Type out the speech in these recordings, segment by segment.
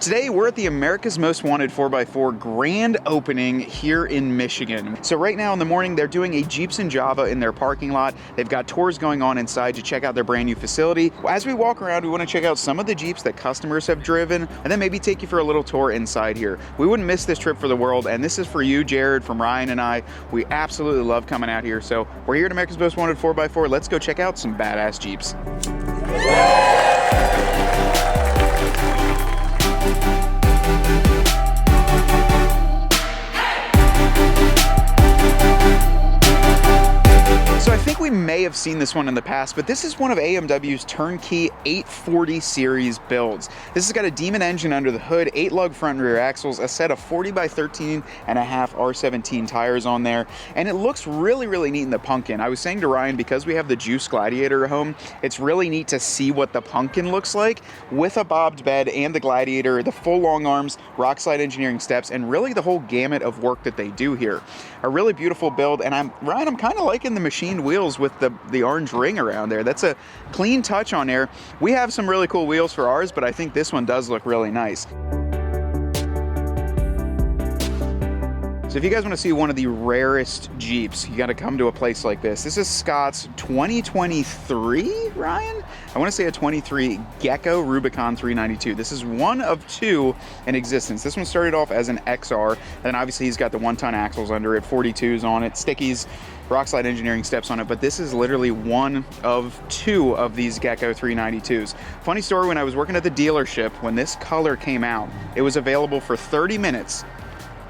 Today, we're at the America's Most Wanted 4x4 grand opening here in Michigan. So right now in the morning, they're doing a Jeeps and Java in their parking lot. They've got tours going on inside to check out their brand new facility. As we walk around, we want to check out some of the Jeeps that customers have driven, and then maybe take you for a little tour inside here. We wouldn't miss this trip for the world, and this is for you, Jared, from Ryan and I. We absolutely love coming out here. So we're here at America's Most Wanted 4x4. Let's go check out some badass Jeeps. So I think we may have seen this one in the past, but this is one of AMW's turnkey 840 series builds. This has got a Demon engine under the hood, 8-lug front and rear axles, a set of 40x13.5 R17 tires on there, and it looks really, really neat in the pumpkin. I was saying to Ryan, because we have the Juice Gladiator at home, it's really neat to see what the pumpkin looks like with a bobbed bed and the Gladiator, the full long arms, rock slide engineering steps, and really the whole gamut of work that they do here. A really beautiful build, and Ryan, I'm kind of liking the machined wheels with the orange ring around there. That's a clean touch on there. We have some really cool wheels for ours, but I think this one does look really nice. So if you guys want to see one of the rarest Jeeps, you got to come to a place like this. This is Scott's 2023, Ryan? I want to say a 23 Gecko Rubicon 392. This is one of two in existence. This one started off as an XR, and then obviously he's got the 1-ton axles under it, 42s on it, stickies, rock slide engineering steps on it, but this is literally one of two of these Gecko 392s. Funny story, when I was working at the dealership, when this color came out, it was available for 30 minutes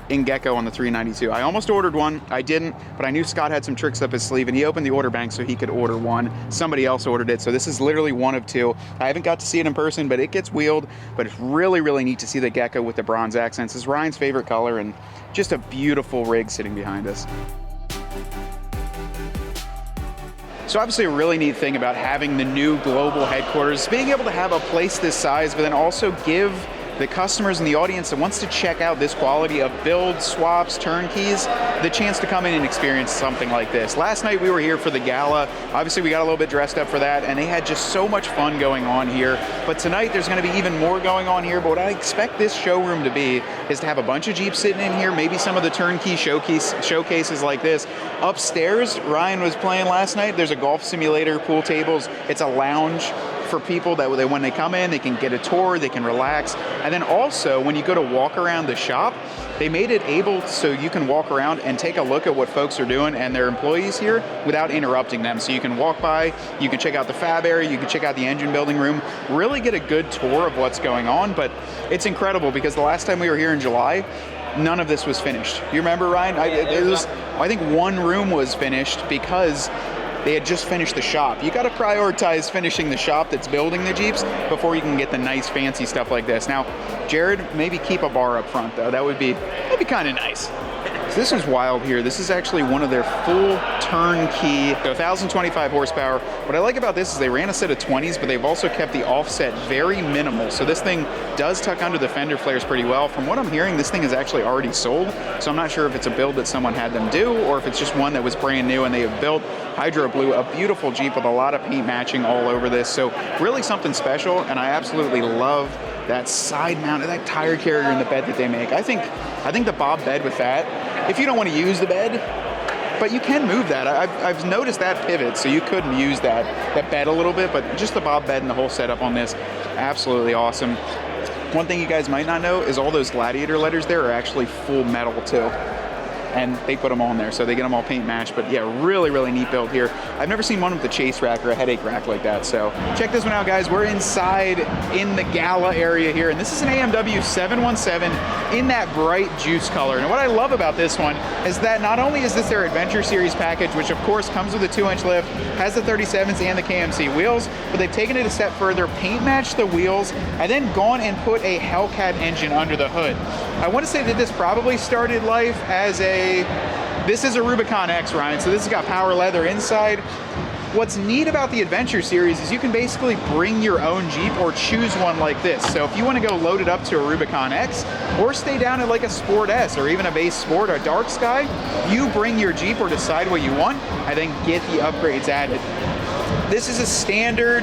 in Gecko on the 392. I almost ordered one, I didn't, but I knew Scott had some tricks up his sleeve, and he opened the order bank so he could order one. Somebody else ordered it, so this is literally one of two. I haven't got to see it in person, but it gets wheeled, but it's really, really neat to see the Gecko with the bronze accents. It's Ryan's favorite color, and just a beautiful rig sitting behind us. So obviously a really neat thing about having the new global headquarters is being able to have a place this size, but then also give the customers and the audience that wants to check out this quality of build, swaps, turnkeys, the chance to come in and experience something like this. Last night we were here for the gala. Obviously we got a little bit dressed up for that, and they had just so much fun going on here. But tonight there's going to be even more going on here. But what I expect this showroom to be is to have a bunch of Jeeps sitting in here, maybe some of the turnkey showcases like this. Upstairs, Ryan was playing last night. There's a golf simulator, pool tables. It's a lounge for people that when they come in, they can get a tour, they can relax. And then also, when you go to walk around the shop, they made it able so you can walk around and take a look at what folks are doing and their employees here without interrupting them. So you can walk by, you can check out the fab area, you can check out the engine building room, really get a good tour of what's going on. But it's incredible because the last time we were here in July, none of this was finished. You remember, Ryan? I think one room was finished because they had just finished the shop. You got to prioritize finishing the shop that's building the Jeeps before you can get the nice fancy stuff like this. Now, Jared, maybe keep a bar up front though. That'd be kind of nice. So this is wild here. This is actually one of their full turnkey, 1,025 horsepower. What I like about this is they ran a set of 20s, but they've also kept the offset very minimal. So this thing does tuck under the fender flares pretty well. From what I'm hearing, this thing is actually already sold. So I'm not sure if it's a build that someone had them do or if it's just one that was brand new and they have built Hydro Blue, a beautiful Jeep with a lot of paint matching all over this. So really something special, and I absolutely love that side mount, that tire carrier in the bed that they make. I think the bob bed with that, if you don't want to use the bed, but you can move that. I've noticed that pivot, so you couldn't use that bed a little bit, but just the bob bed and the whole setup on this, absolutely awesome. One thing you guys might not know is all those Gladiator letters there are actually full metal too. And they put them on there, so they get them all paint matched. But yeah, really, really neat build here. I've never seen one with a chase rack or a headache rack like that. So check this one out, guys. We're inside in the gala area here, and this is an AMW 717 in that bright juice color. And what I love about this one is that not only is this their Adventure Series package, which of course comes with a 2-inch lift, has the 37s and the KMC wheels, but they've taken it a step further, paint matched the wheels, and then gone and put a Hellcat engine under the hood. I want to say that this probably started life as this is a Rubicon X, Ryan, so this has got power leather inside. What's neat about the Adventure Series is you can basically bring your own Jeep or choose one like this. So if you want to go load it up to a Rubicon X or stay down at like a Sport S or even a base Sport or Dark Sky, you bring your Jeep or decide what you want and then get the upgrades added. This is a standard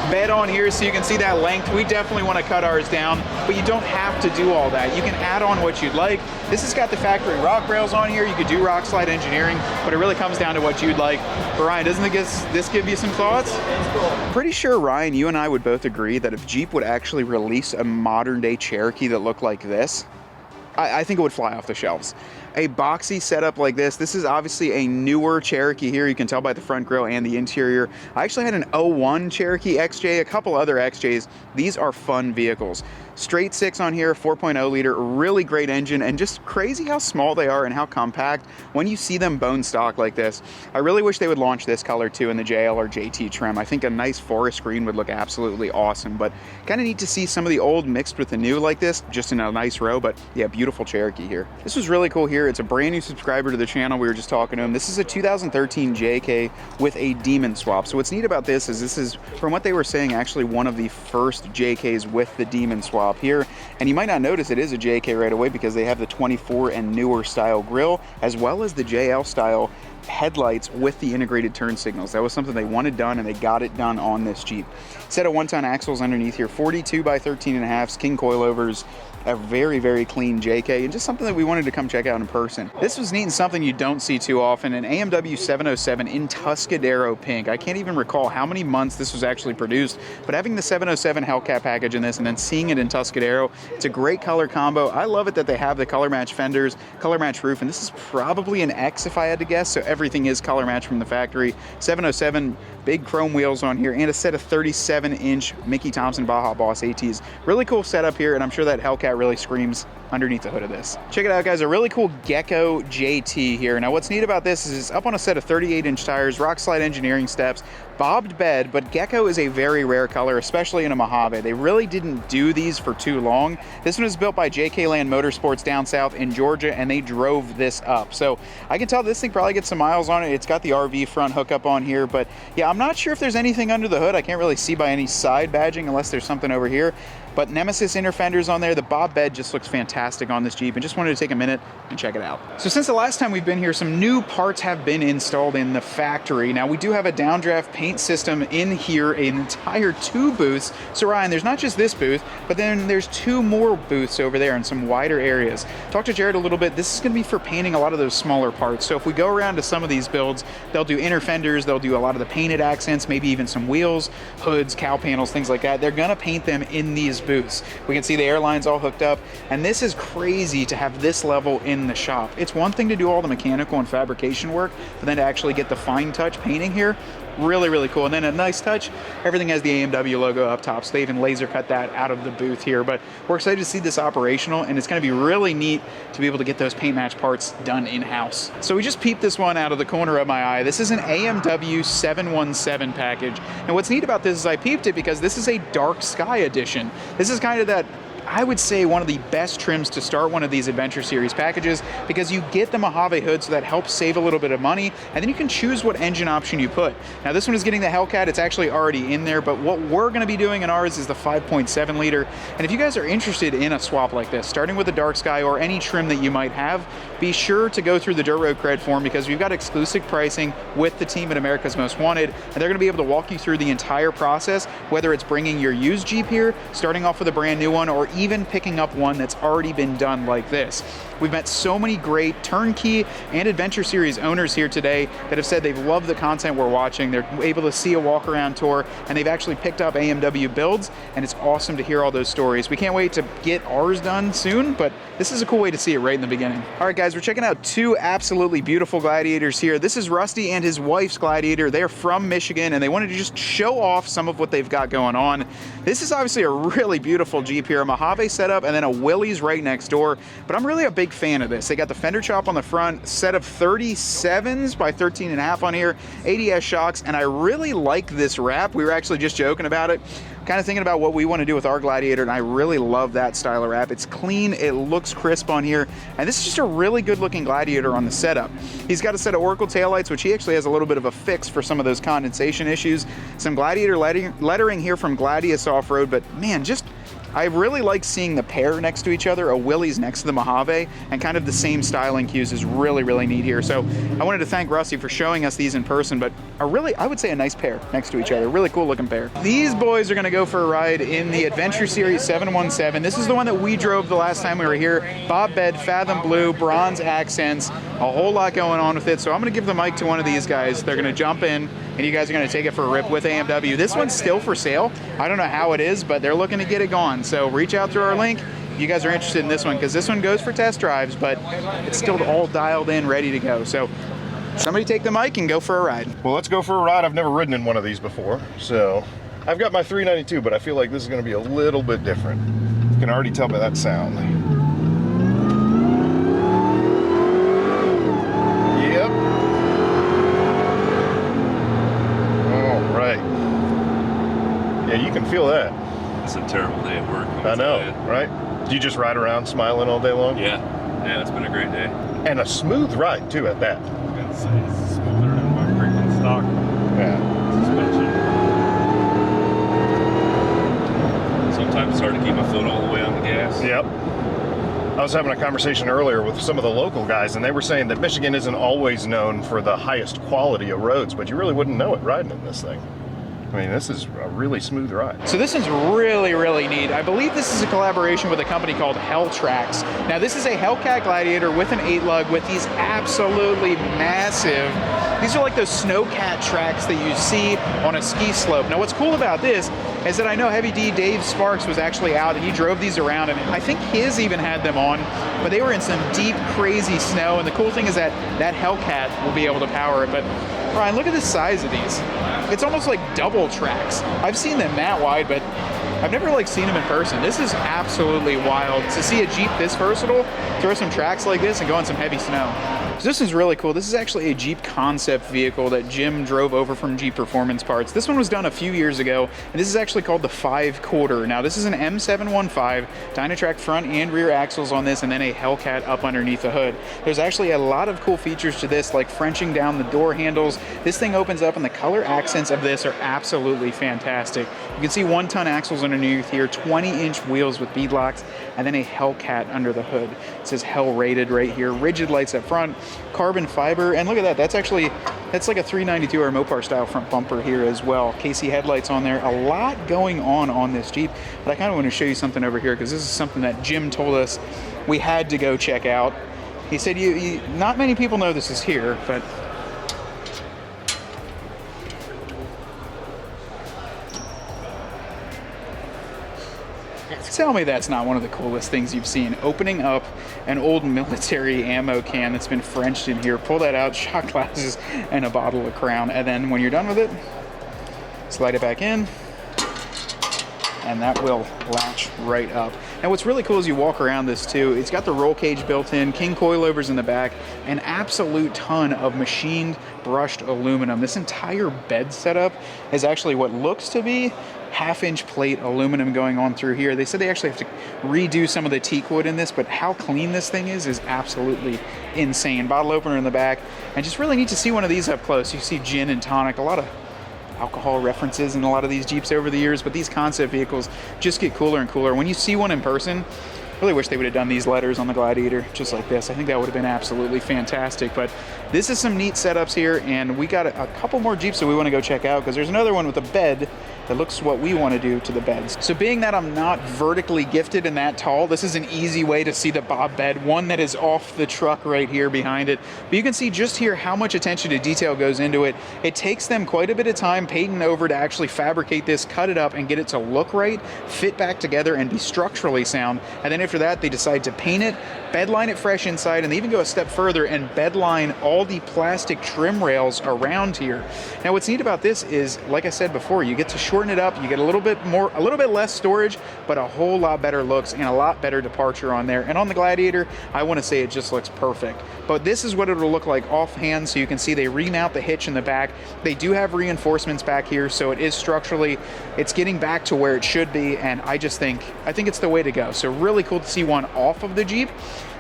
bed on here, so you can see that length. We definitely want to cut ours down, but you don't have to do all that. You can add on what you'd like. This has got the factory rock rails on here. You could do rock slide engineering, but it really comes down to what you'd like. But Ryan, doesn't this give you some thoughts? Pretty sure, Ryan, you and I would both agree that if Jeep would actually release a modern day Cherokee that looked like this, I think it would fly off the shelves. A boxy setup like this is obviously a newer Cherokee here. You can tell by the front grille and the interior. I actually had an 01 Cherokee XJ, a couple other XJs. These are fun vehicles. Straight six on here, 4.0 liter, really great engine, and just crazy how small they are and how compact when you see them bone stock like this. I really wish they would launch this color too in the JL or JT trim. I think a nice forest green would look absolutely awesome, but kind of neat to see some of the old mixed with the new like this, just in a nice row. But yeah, beautiful Cherokee here. This was really cool here. It's a brand new subscriber to the channel. We were just talking to him. This is a 2013 JK with a Demon swap. So what's neat about this is from what they were saying, actually one of the first JKs with the Demon swap here. And you might not notice it is a JK right away because they have the 24 and newer style grille, as well as the JL style headlights with the integrated turn signals. That was something they wanted done, and they got it done on this Jeep. Set of 1-ton axles underneath here, 42 by 13.5 king coilovers, a very, very clean JK, and just something that we wanted to come check out in person. This was neat and something you don't see too often, an AMW 707 in Tuscadero pink. I can't even recall how many months this was actually produced, but having the 707 Hellcat package in this and then seeing it in Tuscadero, it's a great color combo. I love it that they have the color match fenders, color match roof, and this is probably an X if I had to guess, so everything is color match from the factory. 707, big chrome wheels on here, and a set of 37-inch Mickey Thompson Baja Boss ATs. Really cool setup here, and I'm sure that Hellcat really screams underneath the hood of this. Check it out, guys, a really cool Gecko JT here. Now what's neat about this is it's up on a set of 38-inch tires, rock slide engineering steps, bobbed bed, but Gecko is a very rare color, especially in a Mojave. They really didn't do these for too long. This one was built by JK Land Motorsports down south in Georgia, and they drove this up. So I can tell this thing probably gets some miles on it. It's got the RV front hookup on here, but yeah, I'm not sure if there's anything under the hood. I can't really see by any side badging unless there's something over here. But Nemesis inner fenders on there. The bob bed just looks fantastic on this Jeep, and just wanted to take a minute and check it out. So since the last time we've been here, some new parts have been installed in the factory. Now we do have a downdraft paint system in here, an entire 2 booths. So Ryan, there's not just this booth, but then there's 2 more booths over there in some wider areas. Talk to Jared a little bit. This is going to be for painting a lot of those smaller parts. So if we go around to some of these builds, they'll do inner fenders, they'll do a lot of the painted accents, maybe even some wheels, hoods, cow panels, things like that. They're going to paint them in these booths. We can see the airlines all hooked up, and this is crazy to have this level in the shop. It's one thing to do all the mechanical and fabrication work, but then to actually get the fine touch painting here, really, really cool. And then a nice touch, everything has the AMW logo up top, so they even laser cut that out of the booth here. But we're excited to see this operational, and it's going to be really neat to be able to get those paint match parts done in-house. So we just peeped this one out of the corner of my eye. This is an AMW 717 package, and what's neat about this is I peeped it because this is a dark sky edition. This is kind of that, I would say, one of the best trims to start one of these Adventure Series packages, because you get the Mojave hood, so that helps save a little bit of money, and then you can choose what engine option you put. Now this one is getting the Hellcat. It's actually already in there, but what we're going to be doing in ours is the 5.7 liter. And if you guys are interested in a swap like this, starting with the dark sky or any trim that you might have, be sure to go through the Dirt Road Cred forum, because we've got exclusive pricing with the team at America's Most Wanted, and they're going to be able to walk you through the entire process, whether it's bringing your used Jeep here, starting off with a brand new one, or even picking up one that's already been done like this. We've met so many great turnkey and Adventure Series owners here today that have said they've loved the content we're watching. They're able to see a walk around tour, and they've actually picked up AMW builds, and it's awesome to hear all those stories. We can't wait to get ours done soon, but this is a cool way to see it right in the beginning. All right, guys, we're checking out 2 absolutely beautiful Gladiators here. This is Rusty and his wife's Gladiator. They're from Michigan, and they wanted to just show off some of what they've got going on. This is obviously a really beautiful Jeep here, a Mojave setup, and then a Willys right next door, but I'm really a big fan of this. They got the fender chop on the front, set of 37s by 13.5 on here, ADS shocks, and I really like this wrap. We were actually just joking about it, kind of thinking about what we want to do with our Gladiator, and I really love that style of wrap. It's clean, it looks crisp on here, and this is just a really good looking Gladiator on the setup. He's got a set of Oracle taillights, which he actually has a little bit of a fix for some of those condensation issues. Some Gladiator lettering here from Gladius Off-Road, but man, just I really like seeing the pair next to each other, a Willys next to the Mojave, and kind of the same styling cues is really, really neat here. So I wanted to thank Rusty for showing us these in person, but I would say a nice pair next to each other. Really cool looking pair. These boys are gonna go for a ride in the Adventure Series 717. This is the one that we drove the last time we were here. Bob bed, Fathom Blue, bronze accents, a whole lot going on with it. So I'm gonna give the mic to one of these guys. They're gonna jump in, and you guys are gonna take it for a rip with AMW. This one's still for sale. I don't know how it is, but they're looking to get it gone. So reach out through our link. You guys are interested in this one, because this one goes for test drives, but it's still all dialed in, ready to go. So somebody take the mic and go for a ride. Well, let's go for a ride. I've never ridden in one of these before. So I've got my 392, but I feel like this is gonna be a little bit different. You can already tell by that sound. Yep. All right. Yeah, you can feel that. It's a terrible day at work. I know, right? Do you just ride around smiling all day long? Yeah, it's been a great day. And a smooth ride too at that. It's smoother than my freaking stock suspension. Sometimes it's hard to keep my foot all the way on the gas. Yep. I was having a conversation earlier with some of the local guys, and they were saying that Michigan isn't always known for the highest quality of roads, but you really wouldn't know it riding in this thing. I mean, this is a really smooth ride. So this one's really, really neat. I believe this is a collaboration with a company called Helltrax. Now this is a Hellcat Gladiator with an 8-lug with these absolutely massive, these are like those snowcat tracks that you see on a ski slope. Now what's cool about this is that I know Heavy D Dave Sparks was actually out and he drove these around, and I think his even had them on, but they were in some deep, crazy snow. And the cool thing is that that Hellcat will be able to power it. But Ryan, look at the size of these. It's almost like double tracks. I've seen them that wide, but I've never seen them in person. This is absolutely wild to see a Jeep this versatile throw some tracks like this and go on some heavy snow. So this is really cool. This is actually a Jeep concept vehicle that Jim drove over from Jeep Performance Parts. This one was done a few years ago, and this is actually called the 5-quarter. Now this is an M715, Dynatrac front and rear axles on this, and then a Hellcat up underneath the hood. There's actually a lot of cool features to this, like Frenching down the door handles. This thing opens up, and the color accents of this are absolutely fantastic. You can see 1-ton axles underneath here, 20-inch wheels with beadlocks, and then a Hellcat under the hood. It says Hell rated right here. Rigid lights up front, carbon fiber, and look at that. That's like a 392 or Mopar style front bumper here as well. KC headlights on there. A lot going on this Jeep, but I kind of want to show you something over here, because this is something that Jim told us we had to go check out. He said not many people know this is here, but tell me that's not one of the coolest things you've seen. Opening up an old military ammo can that's been Frenched in here. Pull that out, shot glasses, and a bottle of Crown. And then when you're done with it, slide it back in, and that will latch right up. And what's really cool is you walk around this too. It's got the roll cage built in, king coilovers in the back, an absolute ton of machined brushed aluminum. This entire bed setup is actually what looks to be half-inch plate aluminum going on through here. They said they actually have to redo some of the teak wood in this, but how clean this thing is absolutely insane. Bottle opener in the back, and just really neat to see one of these up close. You see gin and tonic, a lot of alcohol references in a lot of these Jeeps over the years, but these concept vehicles just get cooler and cooler. When you see one in person, I really wish they would have done these letters on the Gladiator just like this. I think that would have been absolutely fantastic. But this is some neat setups here, and we got a couple more Jeeps that we want to go check out, because there's another one with a bed that looks what we want to do to the beds. So being that I'm not vertically gifted and that tall, this is an easy way to see the Bob bed, one that is off the truck right here behind it. But you can see just here how much attention to detail goes into it. It takes them quite a bit of time painting over to actually fabricate this, cut it up, and get it to look right, fit back together, and be structurally sound. And then after that, they decide to paint it, bedline it fresh inside, and they even go a step further and bedline all the plastic trim rails around here. Now what's neat about this is, like I said before, you get to shorten it up, you get a little bit less storage, but a whole lot better looks and a lot better departure on there. And on the Gladiator, I want to say it just looks perfect. But this is what it'll look like offhand, so you can see they remount the hitch in the back. They do have reinforcements back here, so it is structurally, it's getting back to where it should be, and I think it's the way to go. So really cool to see one off of the Jeep.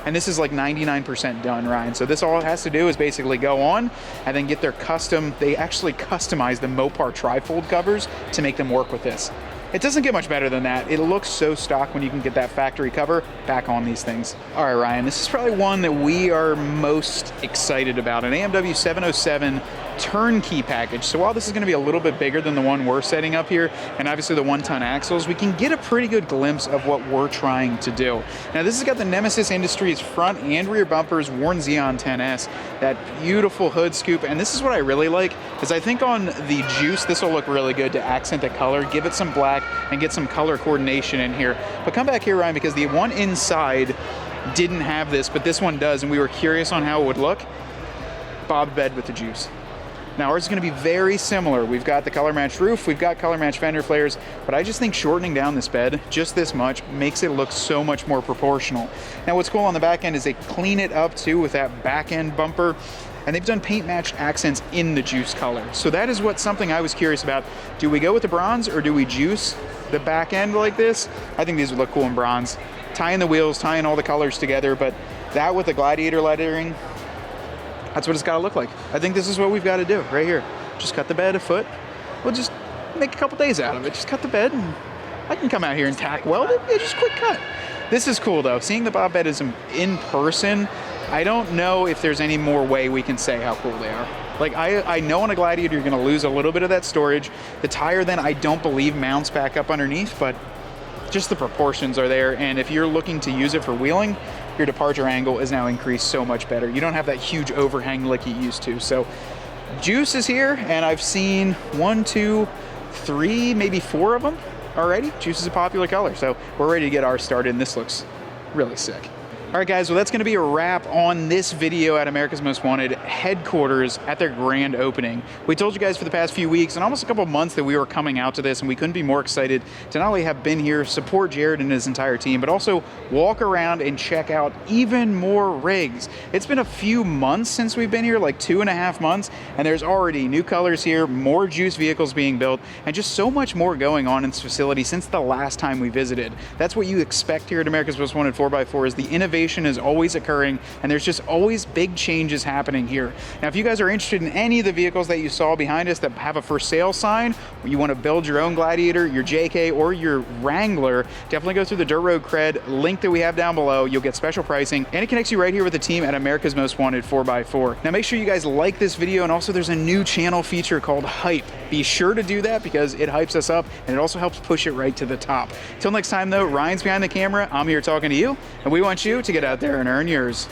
And this is like 99% done, Ryan. So this all it has to do is basically go on and then get their custom, they actually customize the Mopar trifold covers to make them work with this. It doesn't get much better than that. It looks so stock when you can get that factory cover back on these things. All right, Ryan, this is probably one that we are most excited about, an AMW 707 turnkey package. So while this is gonna be a little bit bigger than the one we're setting up here, and obviously the 1-ton axles, we can get a pretty good glimpse of what we're trying to do. Now this has got the Nemesis Industries front and rear bumpers, Warn Xeon 10S, that beautiful hood scoop, and this is what I really like, is I think on the Juice, this will look really good to accent the color, give it some black, and get some color coordination in here. But come back here, Ryan, because the one inside didn't have this, but this one does, and we were curious on how it would look. Bob bed with the Juice. Now ours is gonna be very similar. We've got the color matched roof, we've got color matched fender flares, but I just think shortening down this bed just this much makes it look so much more proportional. Now what's cool on the back end is they clean it up too with that back end bumper, and they've done paint matched accents in the Juice color. So that is what something I was curious about. Do we go with the bronze or do we Juice the back end like this? I think these would look cool in bronze. Tying the wheels, tying all the colors together, but that with the Gladiator lettering, that's what it's gotta look like. I think this is what we've gotta do right here. Just cut the bed a foot. We'll just make a couple days out of it. Just cut the bed and I can come out here and tack weld it. Yeah, just quick cut. This is cool though. Seeing the Bob bed is in person, I don't know if there's any more way we can say how cool they are. Like I know on a Gladiator you're gonna lose a little bit of that storage. The tire then I don't believe mounts back up underneath, but just the proportions are there, and if you're looking to use it for wheeling, your departure angle is now increased so much better. You don't have that huge overhang like you used to. So Juice is here, and I've seen 1, 2, 3, maybe 4 of them already. Juice is a popular color, so we're ready to get ours started, and this looks really sick. All right, guys, well, that's gonna be a wrap on this video at America's Most Wanted headquarters at their grand opening. We told you guys for the past few weeks and almost a couple of months that we were coming out to this, and we couldn't be more excited to not only have been here, support Jared and his entire team, but also walk around and check out even more rigs. It's been a few months since we've been here, like 2.5 months, and there's already new colors here, more Juice vehicles being built, and just so much more going on in this facility since the last time we visited. That's what you expect here at America's Most Wanted 4x4 is the innovation is always occurring, and there's just always big changes happening here. Now, if you guys are interested in any of the vehicles that you saw behind us that have a for sale sign, or you want to build your own Gladiator, your JK, or your Wrangler, definitely go through the Dirt Road Cred link that we have down below. You'll get special pricing, and it connects you right here with the team at America's Most Wanted 4x4. Now, make sure you guys like this video, and also there's a new channel feature called Hype. Be sure to do that because it hypes us up, and it also helps push it right to the top. Till next time, though, Ryan's behind the camera. I'm here talking to you, and we want you to get out there and earn yours.